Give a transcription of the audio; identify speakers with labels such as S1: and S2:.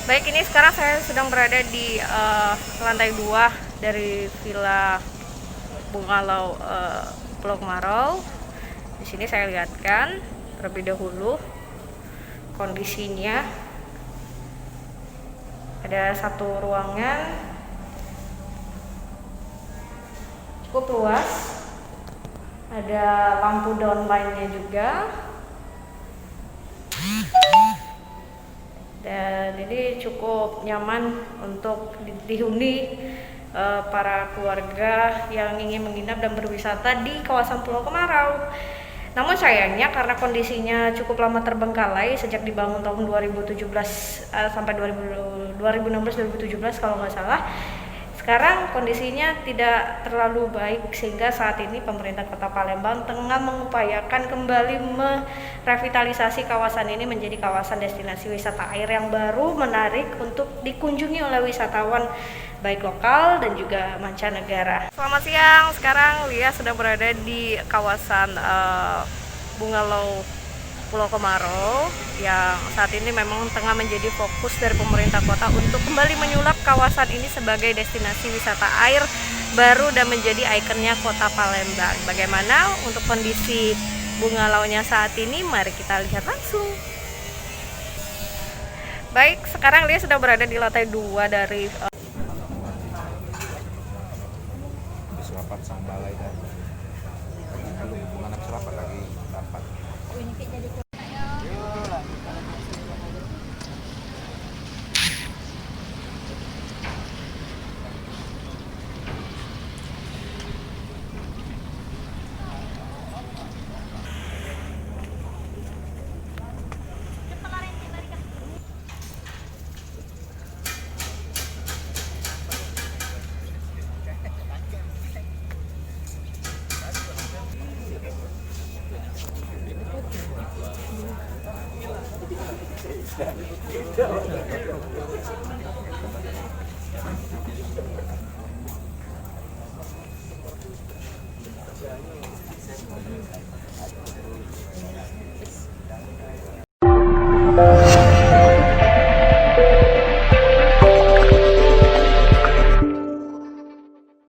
S1: Baik, ini sekarang saya sedang berada di lantai 2 dari Villa Bungalow Pulau Kemarau. Di sini saya lihatkan terlebih dahulu kondisinya. Ada satu ruangan cukup luas, ada lampu downline-nya juga. Dan ini cukup nyaman untuk dihuni para keluarga yang ingin menginap dan berwisata di kawasan Pulau Kemarau. Namun sayangnya karena kondisinya cukup lama terbengkalai sejak dibangun tahun 2017 sampai 2016-2017 kalau nggak salah. Sekarang kondisinya tidak terlalu baik sehingga saat ini pemerintah Kota Palembang tengah mengupayakan kembali merevitalisasi kawasan ini menjadi kawasan destinasi wisata air yang baru, menarik untuk dikunjungi oleh wisatawan baik lokal dan juga mancanegara. Selamat siang, sekarang Lia sedang berada di kawasan Bungalow Pulau Kemarau yang saat ini memang tengah menjadi fokus dari pemerintah kota untuk kembali menyulap kawasan ini sebagai destinasi wisata air baru dan menjadi ikonnya Kota Palembang. Bagaimana untuk kondisi bungalaunya saat ini? Mari kita lihat langsung. Baik, sekarang dia sudah berada di lantai 2 dari
S2: Serapat sang balai dan belum hubungan serapat lagi rapat.